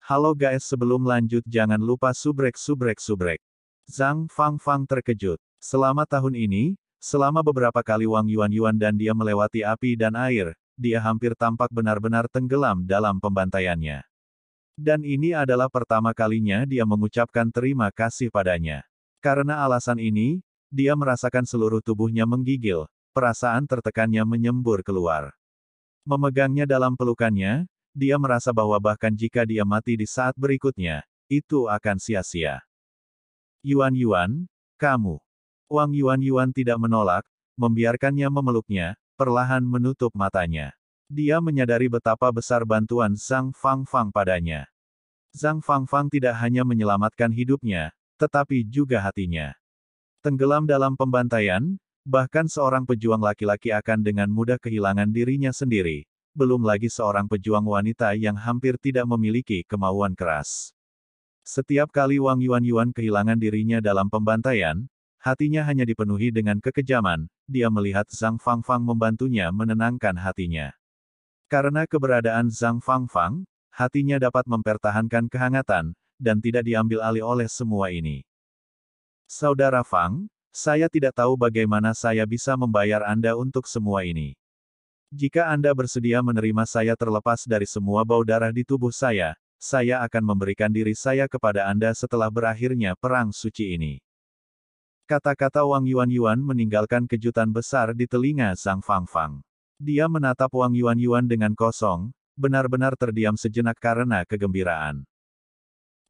Halo guys, sebelum lanjut jangan lupa subrek. Zhang Fangfang terkejut. Selama tahun ini, selama beberapa kali Wang Yuan dan dia melewati api dan air, dia hampir tampak benar-benar tenggelam dalam pembantaiannya. Dan ini adalah pertama kalinya dia mengucapkan terima kasih padanya. Karena alasan ini, dia merasakan seluruh tubuhnya menggigil, perasaan tertekannya menyembur keluar. Memegangnya dalam pelukannya, dia merasa bahwa bahkan jika dia mati di saat berikutnya, itu akan sia-sia. Yuan, kamu. Wang Yuan tidak menolak, membiarkannya memeluknya, perlahan menutup matanya. Dia menyadari betapa besar bantuan Zhang Fangfang padanya. Zhang Fangfang tidak hanya menyelamatkan hidupnya, tetapi juga hatinya. Tenggelam dalam pembantaian, bahkan seorang pejuang laki-laki akan dengan mudah kehilangan dirinya sendiri, belum lagi seorang pejuang wanita yang hampir tidak memiliki kemauan keras. Setiap kali Wang Yuan kehilangan dirinya dalam pembantaian, hatinya hanya dipenuhi dengan kekejaman, dia melihat Zhang Fangfang membantunya menenangkan hatinya. Karena keberadaan Zhang Fangfang, hatinya dapat mempertahankan kehangatan, dan tidak diambil alih oleh semua ini. Saudara Fang, saya tidak tahu bagaimana saya bisa membayar Anda untuk semua ini. Jika Anda bersedia menerima saya terlepas dari semua bau darah di tubuh saya akan memberikan diri saya kepada Anda setelah berakhirnya perang suci ini. Kata-kata Wang Yuan meninggalkan kejutan besar di telinga Zhang Fangfang. Dia menatap Wang Yuan dengan kosong, benar-benar terdiam sejenak karena kegembiraan.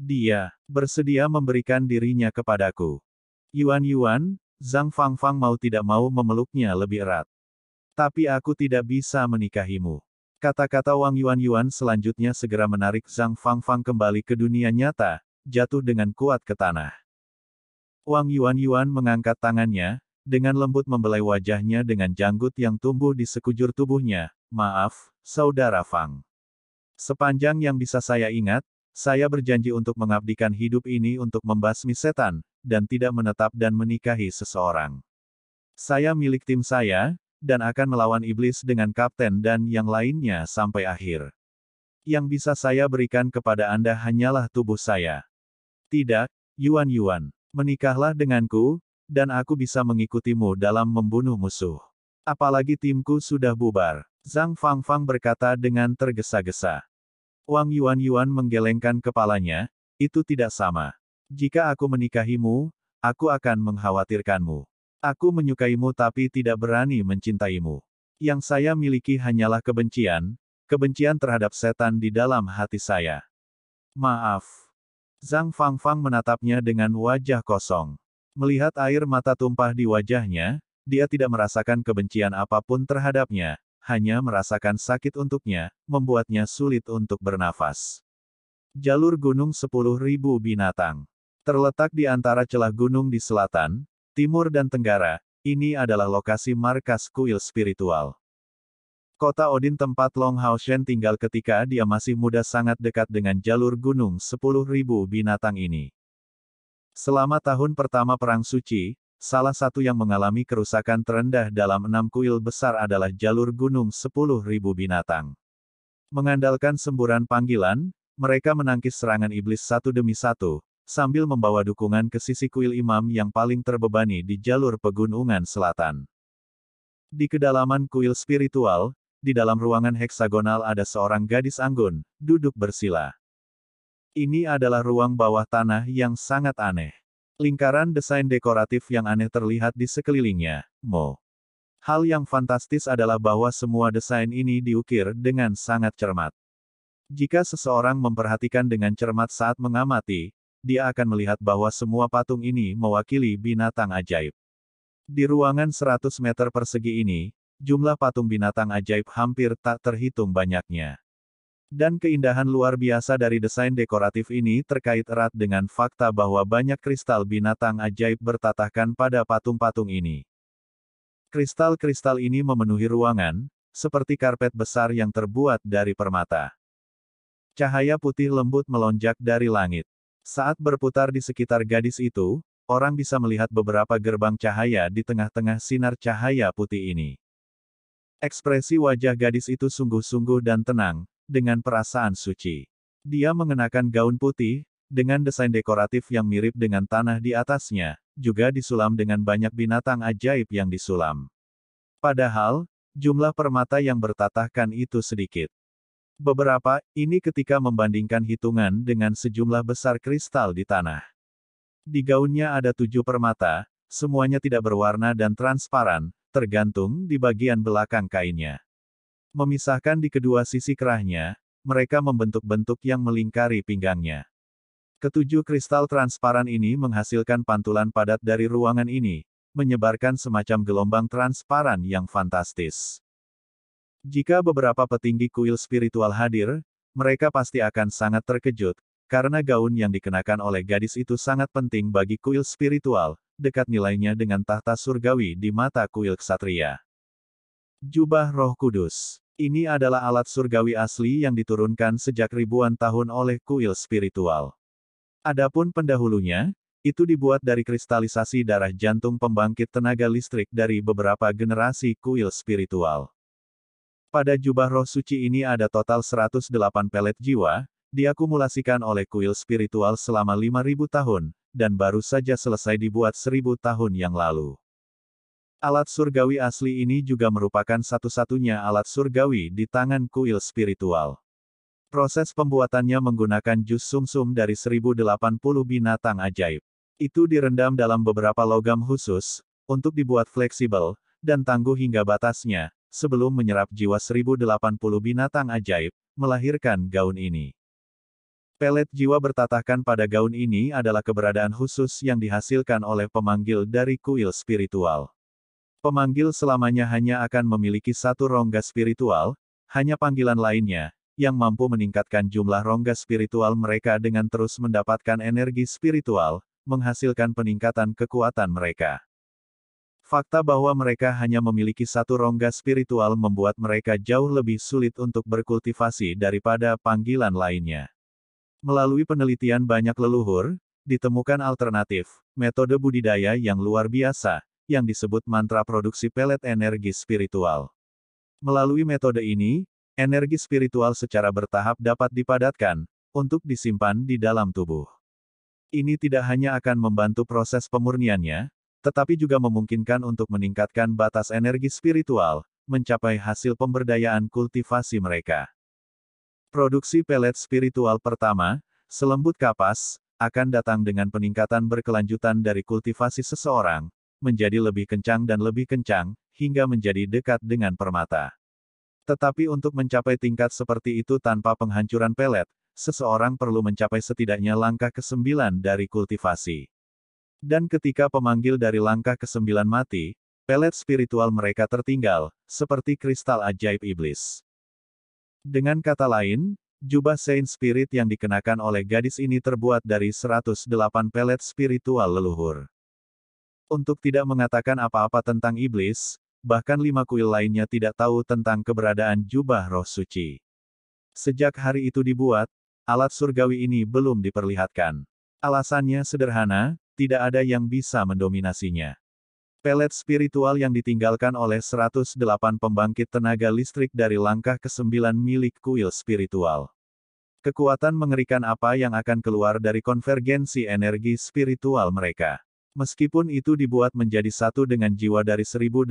Dia bersedia memberikan dirinya kepadaku. Yuan, Zhang Fangfang mau tidak mau memeluknya lebih erat. Tapi aku tidak bisa menikahimu. Kata-kata Wang Yuan selanjutnya segera menarik Zhang Fangfang kembali ke dunia nyata, jatuh dengan kuat ke tanah. Wang Yuan mengangkat tangannya, dengan lembut membelai wajahnya dengan janggut yang tumbuh di sekujur tubuhnya. Maaf, Saudara Fang. Sepanjang yang bisa saya ingat, saya berjanji untuk mengabdikan hidup ini untuk membasmi setan, dan tidak menetap dan menikahi seseorang. Saya milik tim saya, dan akan melawan iblis dengan kapten dan yang lainnya sampai akhir. Yang bisa saya berikan kepada Anda hanyalah tubuh saya. Tidak, Yuan, menikahlah denganku, dan aku bisa mengikutimu dalam membunuh musuh. Apalagi timku sudah bubar. Zhang Fangfang berkata dengan tergesa-gesa. Wang Yuan menggelengkan kepalanya, itu tidak sama. Jika aku menikahimu, aku akan mengkhawatirkanmu. Aku menyukaimu tapi tidak berani mencintaimu. Yang saya miliki hanyalah kebencian terhadap setan di dalam hati saya. Maaf. Zhang Fangfang menatapnya dengan wajah kosong. Melihat air mata tumpah di wajahnya, dia tidak merasakan kebencian apapun terhadapnya, hanya merasakan sakit untuknya, membuatnya sulit untuk bernafas. Jalur Gunung 10.000 Binatang. Terletak di antara celah gunung di selatan, timur dan tenggara, ini adalah lokasi markas kuil spiritual. Kota Odin tempat Long Haoshen tinggal ketika dia masih muda sangat dekat dengan jalur gunung 10.000 binatang ini. Selama tahun pertama Perang Suci, salah satu yang mengalami kerusakan terendah dalam 6 kuil besar adalah jalur gunung 10.000 binatang. Mengandalkan semburan panggilan, mereka menangkis serangan iblis satu demi satu, sambil membawa dukungan ke sisi kuil imam yang paling terbebani di jalur pegunungan selatan. Di kedalaman kuil spiritual, di dalam ruangan heksagonal ada seorang gadis anggun, duduk bersila. Ini adalah ruang bawah tanah yang sangat aneh. Lingkaran desain dekoratif yang aneh terlihat di sekelilingnya. Hal yang fantastis adalah bahwa semua desain ini diukir dengan sangat cermat. Jika seseorang memperhatikan dengan cermat saat mengamati, dia akan melihat bahwa semua patung ini mewakili binatang ajaib. Di ruangan 100 meter persegi ini, jumlah patung binatang ajaib hampir tak terhitung banyaknya. Dan keindahan luar biasa dari desain dekoratif ini terkait erat dengan fakta bahwa banyak kristal binatang ajaib bertatahkan pada patung-patung ini. Kristal-kristal ini memenuhi ruangan, seperti karpet besar yang terbuat dari permata. Cahaya putih lembut melonjak dari langit. Saat berputar di sekitar gadis itu, orang bisa melihat beberapa gerbang cahaya di tengah-tengah sinar cahaya putih ini. Ekspresi wajah gadis itu sungguh-sungguh dan tenang, dengan perasaan suci. Dia mengenakan gaun putih, dengan desain dekoratif yang mirip dengan tanah di atasnya, juga disulam dengan banyak binatang ajaib yang disulam. Padahal, jumlah permata yang bertatahkan itu sedikit. Beberapa, ini ketika membandingkan hitungan dengan sejumlah besar kristal di tanah. Di gaunnya ada 7 permata, semuanya tidak berwarna dan transparan, tergantung di bagian belakang kainnya. Memisahkan di kedua sisi kerahnya, mereka membentuk bentuk yang melingkari pinggangnya. Ketujuh kristal transparan ini menghasilkan pantulan padat dari ruangan ini, menyebarkan semacam gelombang transparan yang fantastis. Jika beberapa petinggi kuil spiritual hadir, mereka pasti akan sangat terkejut, karena gaun yang dikenakan oleh gadis itu sangat penting bagi kuil spiritual, dekat nilainya dengan tahta surgawi di mata kuil ksatria. Jubah Roh Kudus. Ini adalah alat surgawi asli yang diturunkan sejak ribuan tahun oleh kuil spiritual. Adapun pendahulunya, itu dibuat dari kristalisasi darah jantung pembangkit tenaga listrik dari beberapa generasi kuil spiritual. Pada jubah roh suci ini ada total 108 pelet jiwa, diakumulasikan oleh kuil spiritual selama 5.000 tahun, dan baru saja selesai dibuat 1.000 tahun yang lalu. Alat surgawi asli ini juga merupakan satu-satunya alat surgawi di tangan kuil spiritual. Proses pembuatannya menggunakan jus sumsum dari 1080 binatang ajaib. Itu direndam dalam beberapa logam khusus, untuk dibuat fleksibel, dan tangguh hingga batasnya, sebelum menyerap jiwa 1080 binatang ajaib, melahirkan gaun ini. Pelet jiwa bertatahkan pada gaun ini adalah keberadaan khusus yang dihasilkan oleh pemanggil dari kuil spiritual. Pemanggil selamanya hanya akan memiliki satu rongga spiritual, hanya panggilan lainnya, yang mampu meningkatkan jumlah rongga spiritual mereka dengan terus mendapatkan energi spiritual, menghasilkan peningkatan kekuatan mereka. Fakta bahwa mereka hanya memiliki satu rongga spiritual membuat mereka jauh lebih sulit untuk berkultivasi daripada panggilan lainnya. Melalui penelitian banyak leluhur, ditemukan alternatif, metode budidaya yang luar biasa, yang disebut mantra produksi pelet energi spiritual. Melalui metode ini, energi spiritual secara bertahap dapat dipadatkan, untuk disimpan di dalam tubuh. Ini tidak hanya akan membantu proses pemurniannya, tetapi juga memungkinkan untuk meningkatkan batas energi spiritual, mencapai hasil pemberdayaan kultivasi mereka. Produksi pelet spiritual pertama, selembut kapas, akan datang dengan peningkatan berkelanjutan dari kultivasi seseorang, menjadi lebih kencang dan lebih kencang, hingga menjadi dekat dengan permata. Tetapi untuk mencapai tingkat seperti itu tanpa penghancuran pelet, seseorang perlu mencapai setidaknya langkah ke-9 dari kultivasi. Dan ketika pemanggil dari langkah ke-9 mati, pelet spiritual mereka tertinggal, seperti kristal ajaib iblis. Dengan kata lain, jubah Saint Spirit yang dikenakan oleh gadis ini terbuat dari 108 pelet spiritual leluhur. Untuk tidak mengatakan apa-apa tentang iblis, bahkan 5 kuil lainnya tidak tahu tentang keberadaan jubah roh suci. Sejak hari itu dibuat, alat surgawi ini belum diperlihatkan. Alasannya sederhana, tidak ada yang bisa mendominasinya. Pelet spiritual yang ditinggalkan oleh 108 pembangkit tenaga listrik dari langkah ke-9 milik kuil spiritual. Kekuatan mengerikan apa yang akan keluar dari konvergensi energi spiritual mereka. Meskipun itu dibuat menjadi satu dengan jiwa dari 1080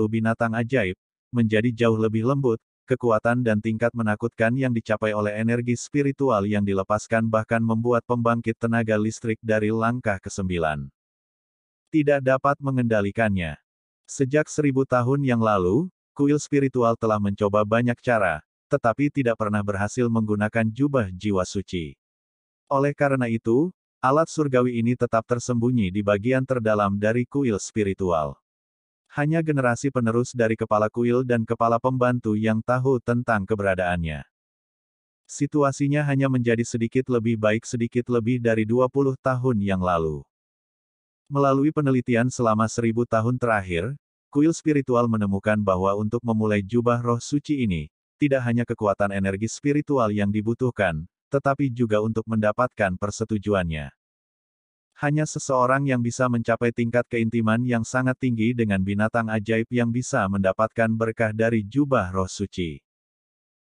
binatang ajaib, menjadi jauh lebih lembut, kekuatan dan tingkat menakutkan yang dicapai oleh energi spiritual yang dilepaskan bahkan membuat pembangkit tenaga listrik dari langkah ke-9 tidak dapat mengendalikannya. Sejak 1000 tahun yang lalu, kuil spiritual telah mencoba banyak cara, tetapi tidak pernah berhasil menggunakan jubah jiwa suci. Oleh karena itu, alat surgawi ini tetap tersembunyi di bagian terdalam dari kuil spiritual. Hanya generasi penerus dari kepala kuil dan kepala pembantu yang tahu tentang keberadaannya. Situasinya hanya menjadi sedikit lebih baik sedikit lebih dari 20 tahun yang lalu. Melalui penelitian selama 1000 tahun terakhir, kuil spiritual menemukan bahwa untuk memulai jubah roh suci ini, tidak hanya kekuatan energi spiritual yang dibutuhkan, tetapi juga untuk mendapatkan persetujuannya. Hanya seseorang yang bisa mencapai tingkat keintiman yang sangat tinggi dengan binatang ajaib yang bisa mendapatkan berkah dari jubah roh suci.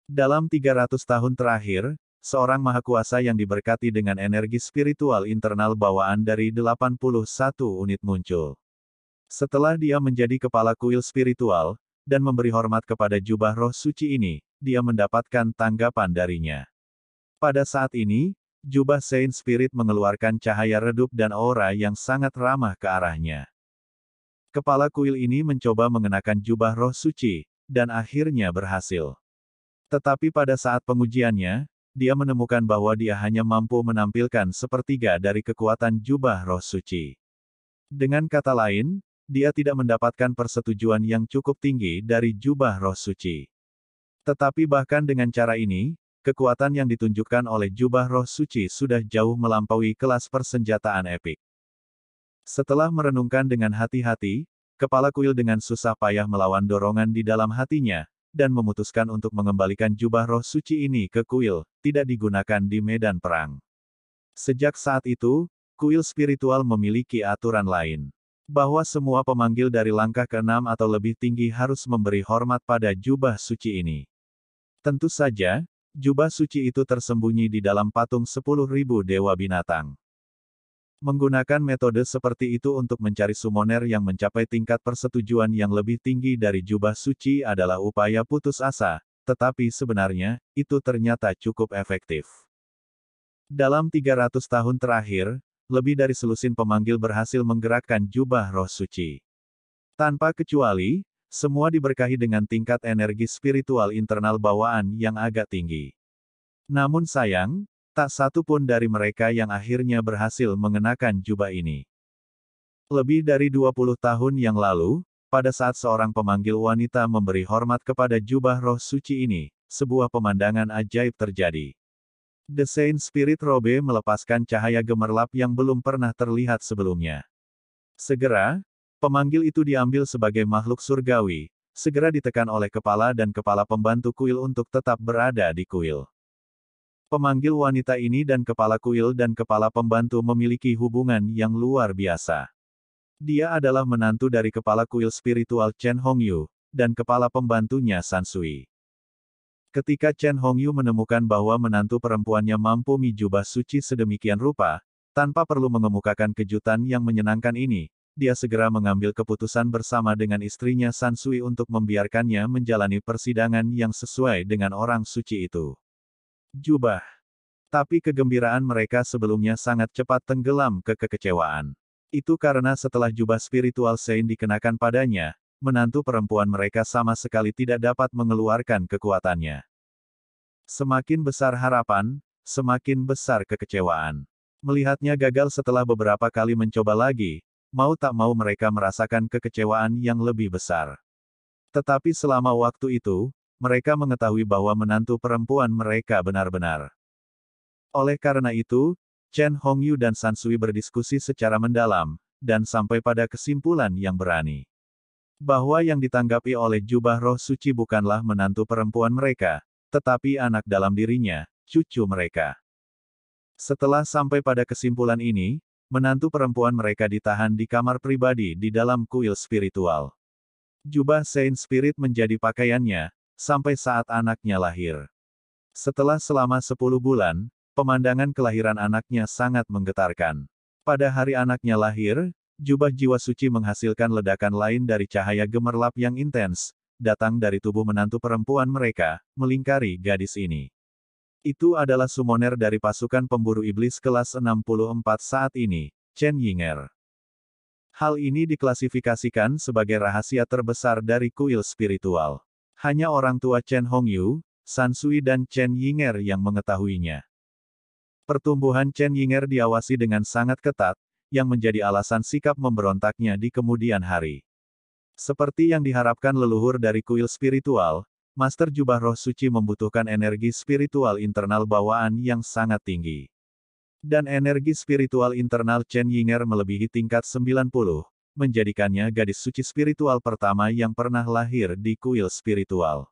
Dalam 300 tahun terakhir, seorang mahakuasa yang diberkati dengan energi spiritual internal bawaan dari 81 unit muncul. Setelah dia menjadi kepala kuil spiritual, dan memberi hormat kepada jubah roh suci ini, dia mendapatkan tanggapan darinya. Pada saat ini, jubah Saint Spirit mengeluarkan cahaya redup dan aura yang sangat ramah ke arahnya. Kepala kuil ini mencoba mengenakan jubah roh suci, dan akhirnya berhasil. Tetapi pada saat pengujiannya, dia menemukan bahwa dia hanya mampu menampilkan sepertiga dari kekuatan jubah roh suci. Dengan kata lain, dia tidak mendapatkan persetujuan yang cukup tinggi dari jubah roh suci. Tetapi bahkan dengan cara ini, kekuatan yang ditunjukkan oleh jubah roh suci sudah jauh melampaui kelas persenjataan epik. Setelah merenungkan dengan hati-hati, kepala kuil dengan susah payah melawan dorongan di dalam hatinya, dan memutuskan untuk mengembalikan jubah roh suci ini ke kuil, tidak digunakan di medan perang. Sejak saat itu, kuil spiritual memiliki aturan lain. Bahwa semua pemanggil dari langkah ke-6 atau lebih tinggi harus memberi hormat pada jubah suci ini. Tentu saja, jubah suci itu tersembunyi di dalam patung 10.000 dewa binatang. Menggunakan metode seperti itu untuk mencari summoner yang mencapai tingkat persetujuan yang lebih tinggi dari jubah suci adalah upaya putus asa, tetapi sebenarnya, itu ternyata cukup efektif. Dalam 300 tahun terakhir, lebih dari selusin pemanggil berhasil menggerakkan jubah roh suci. Tanpa kecuali, semua diberkahi dengan tingkat energi spiritual internal bawaan yang agak tinggi. Namun sayang, tak satu pun dari mereka yang akhirnya berhasil mengenakan jubah ini. Lebih dari 20 tahun yang lalu, pada saat seorang pemanggil wanita memberi hormat kepada jubah roh suci ini, sebuah pemandangan ajaib terjadi. The Saint Spirit Robe melepaskan cahaya gemerlap yang belum pernah terlihat sebelumnya. Segera, pemanggil itu diambil sebagai makhluk surgawi, segera ditekan oleh kepala dan kepala pembantu kuil untuk tetap berada di kuil. Pemanggil wanita ini dan kepala kuil dan kepala pembantu memiliki hubungan yang luar biasa. Dia adalah menantu dari kepala kuil spiritual Chen Hongyu, dan kepala pembantunya San Sui. Ketika Chen Hongyu menemukan bahwa menantu perempuannya mampu mijubah suci sedemikian rupa, tanpa perlu mengemukakan kejutan yang menyenangkan ini, dia segera mengambil keputusan bersama dengan istrinya San Sui untuk membiarkannya menjalani persidangan yang sesuai dengan orang suci itu. Jubah. Tapi kegembiraan mereka sebelumnya sangat cepat tenggelam ke kekecewaan. Itu karena setelah jubah spiritual Saint dikenakan padanya, menantu perempuan mereka sama sekali tidak dapat mengeluarkan kekuatannya. Semakin besar harapan, semakin besar kekecewaan. Melihatnya gagal setelah beberapa kali mencoba lagi, mau tak mau mereka merasakan kekecewaan yang lebih besar. Tetapi selama waktu itu, mereka mengetahui bahwa menantu perempuan mereka benar-benar. Oleh karena itu, Chen Hongyu dan San Sui berdiskusi secara mendalam, dan sampai pada kesimpulan yang berani. Bahwa yang ditanggapi oleh jubah roh suci bukanlah menantu perempuan mereka, tetapi anak dalam dirinya, cucu mereka. Setelah sampai pada kesimpulan ini, menantu perempuan mereka ditahan di kamar pribadi di dalam kuil spiritual. Jubah Saint Spirit menjadi pakaiannya, sampai saat anaknya lahir. Setelah selama 10 bulan, pemandangan kelahiran anaknya sangat menggetarkan. Pada hari anaknya lahir, jubah jiwa suci menghasilkan ledakan lain dari cahaya gemerlap yang intens, datang dari tubuh menantu perempuan mereka, melingkari gadis ini. Itu adalah summoner dari pasukan pemburu iblis kelas 64 saat ini, Chen Yinger. Hal ini diklasifikasikan sebagai rahasia terbesar dari kuil spiritual. Hanya orang tua Chen Hongyu, San Sui dan Chen Yinger yang mengetahuinya. Pertumbuhan Chen Yinger diawasi dengan sangat ketat, yang menjadi alasan sikap memberontaknya di kemudian hari. Seperti yang diharapkan leluhur dari kuil spiritual, Master Jubah Roh Suci membutuhkan energi spiritual internal bawaan yang sangat tinggi. Dan energi spiritual internal Chen Yinger melebihi tingkat 90, menjadikannya gadis suci spiritual pertama yang pernah lahir di kuil spiritual.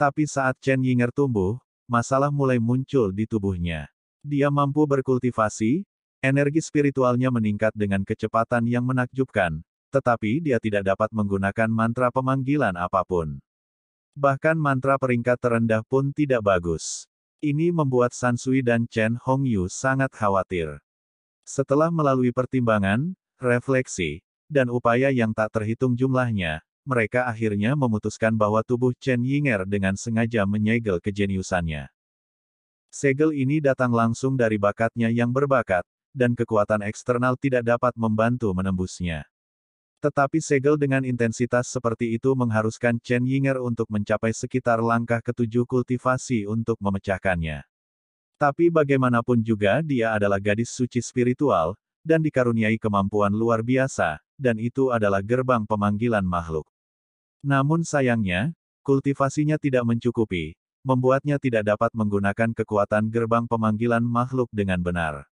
Tapi saat Chen Yinger tumbuh, masalah mulai muncul di tubuhnya. Dia mampu berkultivasi, energi spiritualnya meningkat dengan kecepatan yang menakjubkan, tetapi dia tidak dapat menggunakan mantra pemanggilan apapun. Bahkan mantra peringkat terendah pun tidak bagus. Ini membuat San Sui dan Chen Hongyu sangat khawatir. Setelah melalui pertimbangan, refleksi, dan upaya yang tak terhitung jumlahnya, mereka akhirnya memutuskan bahwa tubuh Chen Yinger dengan sengaja menyegel kejeniusannya. Segel ini datang langsung dari bakatnya yang berbakat, dan kekuatan eksternal tidak dapat membantu menembusnya. Tetapi segel dengan intensitas seperti itu mengharuskan Chen Yinger untuk mencapai sekitar langkah ke-7 kultivasi untuk memecahkannya. Tapi bagaimanapun juga dia adalah gadis suci spiritual, dan dikaruniai kemampuan luar biasa, dan itu adalah gerbang pemanggilan makhluk. Namun sayangnya, kultivasinya tidak mencukupi, membuatnya tidak dapat menggunakan kekuatan gerbang pemanggilan makhluk dengan benar.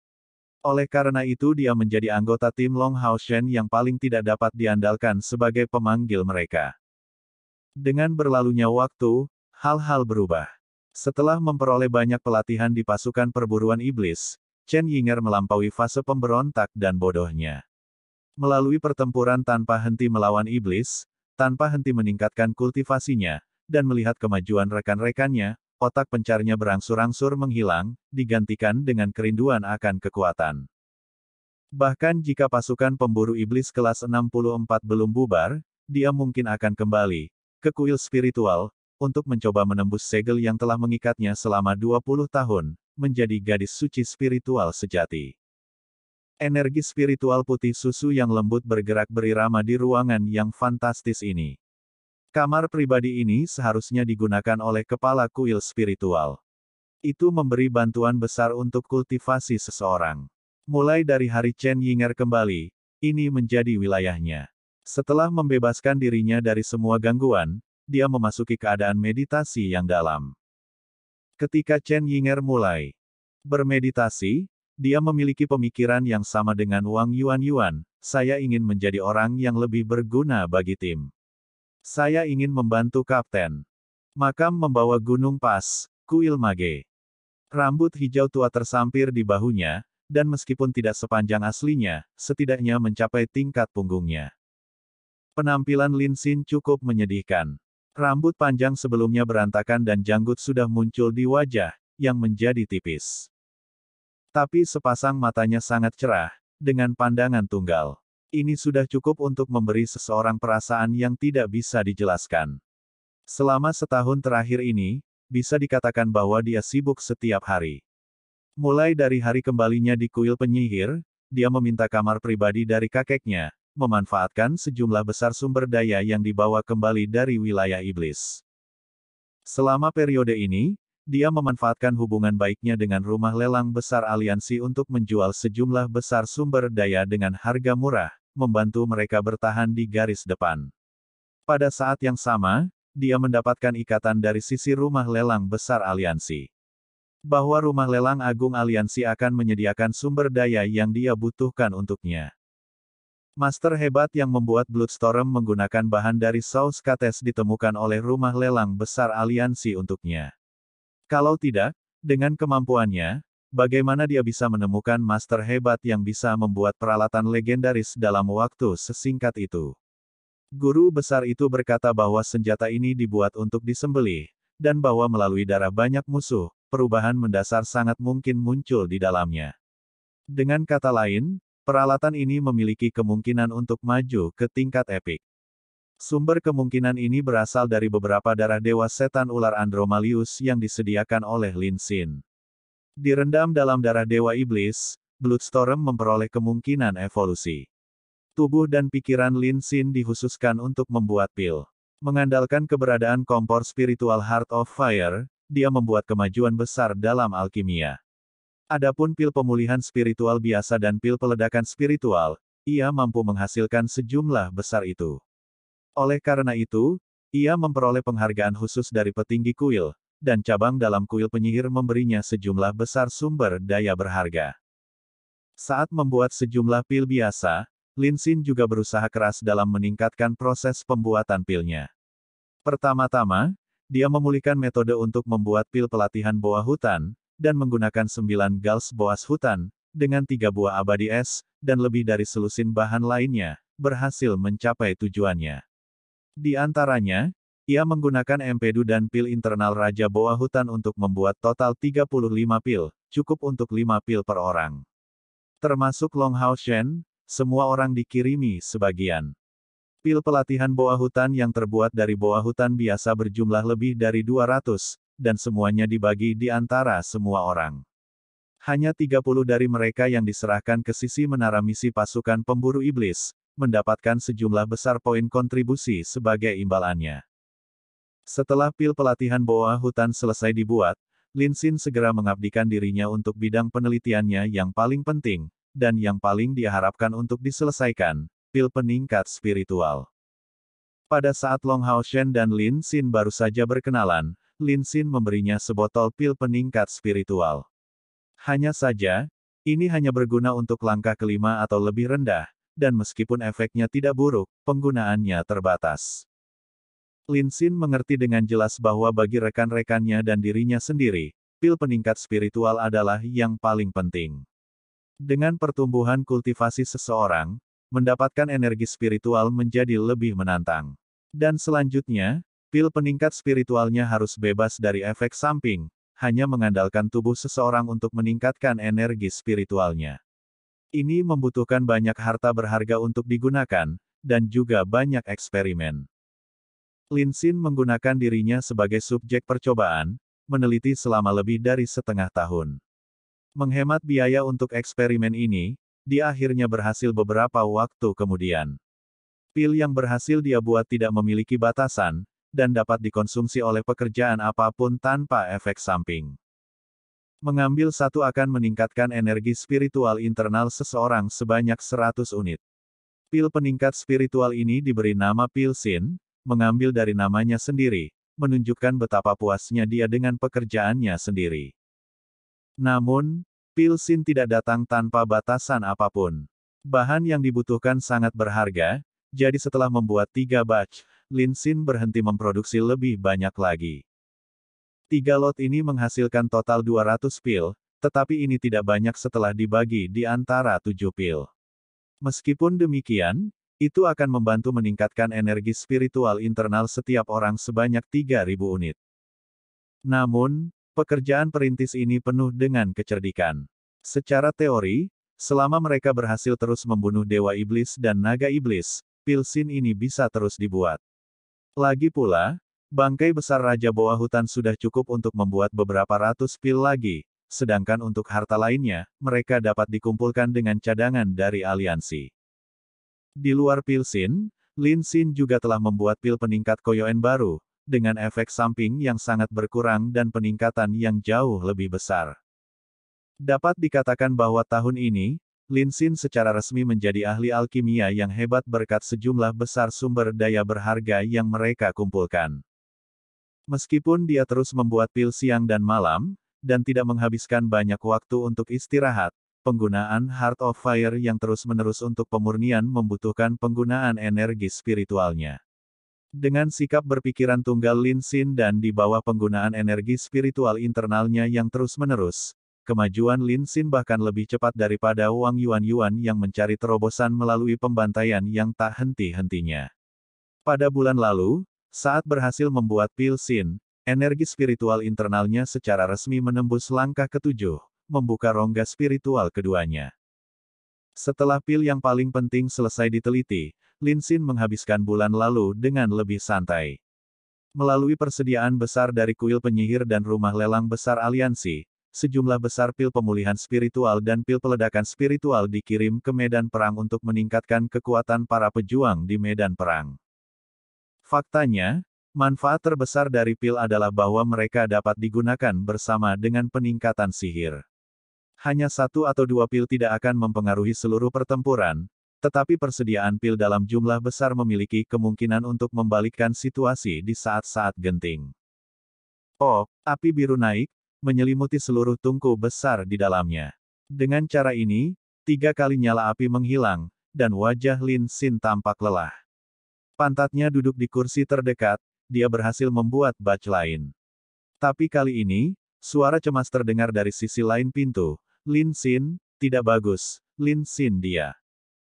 Oleh karena itu dia menjadi anggota tim Long Hao Shen yang paling tidak dapat diandalkan sebagai pemanggil mereka. Dengan berlalunya waktu, hal-hal berubah. Setelah memperoleh banyak pelatihan di pasukan perburuan iblis, Chen Yinger melampaui fase pemberontak dan bodohnya. Melalui pertempuran tanpa henti melawan iblis, tanpa henti meningkatkan kultivasinya, dan melihat kemajuan rekan-rekannya, otak pencarnya berangsur-angsur menghilang, digantikan dengan kerinduan akan kekuatan. Bahkan jika pasukan pemburu iblis kelas 64 belum bubar, dia mungkin akan kembali ke kuil spiritual, untuk mencoba menembus segel yang telah mengikatnya selama 20 tahun, menjadi gadis suci spiritual sejati. Energi spiritual putih susu yang lembut bergerak berirama di ruangan yang fantastis ini. Kamar pribadi ini seharusnya digunakan oleh kepala kuil spiritual. Itu memberi bantuan besar untuk kultivasi seseorang. Mulai dari hari Chen Yinger kembali, ini menjadi wilayahnya. Setelah membebaskan dirinya dari semua gangguan, dia memasuki keadaan meditasi yang dalam. Ketika Chen Yinger mulai bermeditasi, dia memiliki pemikiran yang sama dengan Wang Yuan. Saya ingin menjadi orang yang lebih berguna bagi tim. Saya ingin membantu Kapten. Makam membawa gunung pas, kuil mage. Rambut hijau tua tersampir di bahunya, dan meskipun tidak sepanjang aslinya, setidaknya mencapai tingkat punggungnya. Penampilan Lin Xin cukup menyedihkan. Rambut panjang sebelumnya berantakan dan janggut sudah muncul di wajah, yang menjadi tipis. Tapi sepasang matanya sangat cerah, dengan pandangan tunggal. Ini sudah cukup untuk memberi seseorang perasaan yang tidak bisa dijelaskan. Selama setahun terakhir ini, bisa dikatakan bahwa dia sibuk setiap hari. Mulai dari hari kembalinya di kuil penyihir, dia meminta kamar pribadi dari kakeknya, memanfaatkan sejumlah besar sumber daya yang dibawa kembali dari wilayah iblis. Selama periode ini, dia memanfaatkan hubungan baiknya dengan rumah lelang besar aliansi untuk menjual sejumlah besar sumber daya dengan harga murah, membantu mereka bertahan di garis depan. Pada saat yang sama, dia mendapatkan ikatan dari sisi rumah lelang besar aliansi. Bahwa rumah lelang agung aliansi akan menyediakan sumber daya yang dia butuhkan untuknya. Master hebat yang membuat Bloodstorm menggunakan bahan dari saus kates ditemukan oleh rumah lelang besar aliansi untuknya. Kalau tidak, dengan kemampuannya, bagaimana dia bisa menemukan master hebat yang bisa membuat peralatan legendaris dalam waktu sesingkat itu? Guru besar itu berkata bahwa senjata ini dibuat untuk disembelih, dan bahwa melalui darah banyak musuh, perubahan mendasar sangat mungkin muncul di dalamnya. Dengan kata lain, peralatan ini memiliki kemungkinan untuk maju ke tingkat epik. Sumber kemungkinan ini berasal dari beberapa darah dewa setan ular Andromalius yang disediakan oleh Lin Xin. Direndam dalam darah dewa iblis, Bloodstorm memperoleh kemungkinan evolusi. Tubuh dan pikiran Lin Xin dikhususkan untuk membuat pil. Mengandalkan keberadaan kompor spiritual Heart of Fire, dia membuat kemajuan besar dalam alkimia. Adapun pil pemulihan spiritual biasa dan pil peledakan spiritual, ia mampu menghasilkan sejumlah besar itu. Oleh karena itu, ia memperoleh penghargaan khusus dari petinggi kuil, dan cabang dalam kuil penyihir memberinya sejumlah besar sumber daya berharga. Saat membuat sejumlah pil biasa, Lin Xin juga berusaha keras dalam meningkatkan proses pembuatan pilnya. Pertama-tama, dia memulihkan metode untuk membuat pil pelatihan boa hutan, dan menggunakan 9 gals boas hutan, dengan 3 buah abadi es, dan lebih dari selusin bahan lainnya, berhasil mencapai tujuannya. Di antaranya, Ia menggunakan empedu dan pil internal Raja Boa Hutan untuk membuat total 35 pil, cukup untuk 5 pil per orang. Termasuk Long Hao Shen, semua orang dikirimi sebagian. Pil pelatihan boa hutan yang terbuat dari boa hutan biasa berjumlah lebih dari 200, dan semuanya dibagi di antara semua orang. Hanya 30 dari mereka yang diserahkan ke sisi menara misi pasukan pemburu iblis, mendapatkan sejumlah besar poin kontribusi sebagai imbalannya. Setelah pil pelatihan boa hutan selesai dibuat, Lin Xin segera mengabdikan dirinya untuk bidang penelitiannya yang paling penting, dan yang paling dia harapkan untuk diselesaikan, pil peningkat spiritual. Pada saat Long Hao Shen dan Lin Xin baru saja berkenalan, Lin Xin memberinya sebotol pil peningkat spiritual. Hanya saja, ini hanya berguna untuk langkah kelima atau lebih rendah, dan meskipun efeknya tidak buruk, penggunaannya terbatas. Lin Xin mengerti dengan jelas bahwa bagi rekan-rekannya dan dirinya sendiri, pil peningkat spiritual adalah yang paling penting. Dengan pertumbuhan kultivasi seseorang, mendapatkan energi spiritual menjadi lebih menantang. Dan selanjutnya, pil peningkat spiritualnya harus bebas dari efek samping, hanya mengandalkan tubuh seseorang untuk meningkatkan energi spiritualnya. Ini membutuhkan banyak harta berharga untuk digunakan, dan juga banyak eksperimen. Lin Xin menggunakan dirinya sebagai subjek percobaan, meneliti selama lebih dari setengah tahun. Menghemat biaya untuk eksperimen ini, dia akhirnya berhasil beberapa waktu kemudian. Pil yang berhasil dia buat tidak memiliki batasan, dan dapat dikonsumsi oleh pekerjaan apapun tanpa efek samping. Mengambil satu akan meningkatkan energi spiritual internal seseorang sebanyak 100 unit. Pil peningkat spiritual ini diberi nama Pil Xin, mengambil dari namanya sendiri, menunjukkan betapa puasnya dia dengan pekerjaannya sendiri. Namun, pil Xin tidak datang tanpa batasan apapun. Bahan yang dibutuhkan sangat berharga, jadi setelah membuat 3 batch, Lin Xin berhenti memproduksi lebih banyak lagi. 3 lot ini menghasilkan total 200 pil, tetapi ini tidak banyak setelah dibagi di antara 7 pil. Meskipun demikian, itu akan membantu meningkatkan energi spiritual internal setiap orang sebanyak 3.000 unit. Namun, pekerjaan perintis ini penuh dengan kecerdikan. Secara teori, selama mereka berhasil terus membunuh dewa iblis dan naga iblis, pil Xin ini bisa terus dibuat. Lagi pula, bangkai besar Raja Boa Hutan sudah cukup untuk membuat beberapa ratus pil lagi, sedangkan untuk harta lainnya, mereka dapat dikumpulkan dengan cadangan dari aliansi. Di luar pil Xin, Lin Xin juga telah membuat pil peningkat Koyoen baru, dengan efek samping yang sangat berkurang dan peningkatan yang jauh lebih besar. Dapat dikatakan bahwa tahun ini, Lin Xin secara resmi menjadi ahli alkimia yang hebat berkat sejumlah besar sumber daya berharga yang mereka kumpulkan. Meskipun dia terus membuat pil siang dan malam, dan tidak menghabiskan banyak waktu untuk istirahat, penggunaan Heart of Fire yang terus-menerus untuk pemurnian membutuhkan penggunaan energi spiritualnya. Dengan sikap berpikiran tunggal Lin Xin dan di bawah penggunaan energi spiritual internalnya yang terus-menerus, kemajuan Lin Xin bahkan lebih cepat daripada Wang Yuan yang mencari terobosan melalui pembantaian yang tak henti-hentinya. Pada bulan lalu, saat berhasil membuat pil Xin, energi spiritual internalnya secara resmi menembus langkah ke-7. Membuka rongga spiritual keduanya. Setelah pil yang paling penting selesai diteliti, Lin Xin menghabiskan bulan lalu dengan lebih santai. Melalui persediaan besar dari kuil penyihir dan rumah lelang besar aliansi, sejumlah besar pil pemulihan spiritual dan pil peledakan spiritual dikirim ke medan perang untuk meningkatkan kekuatan para pejuang di medan perang. Faktanya, manfaat terbesar dari pil adalah bahwa mereka dapat digunakan bersama dengan peningkatan sihir. Hanya 1 atau 2 pil tidak akan mempengaruhi seluruh pertempuran, tetapi persediaan pil dalam jumlah besar memiliki kemungkinan untuk membalikkan situasi di saat-saat genting. Oh, api biru naik, menyelimuti seluruh tungku besar di dalamnya. Dengan cara ini, 3 kali nyala api menghilang, dan wajah Lin Xin tampak lelah. Pantatnya duduk di kursi terdekat, dia berhasil membuat batch lain. Tapi kali ini, suara cemas terdengar dari sisi lain pintu. Lin Xin, tidak bagus, Lin Xin dia.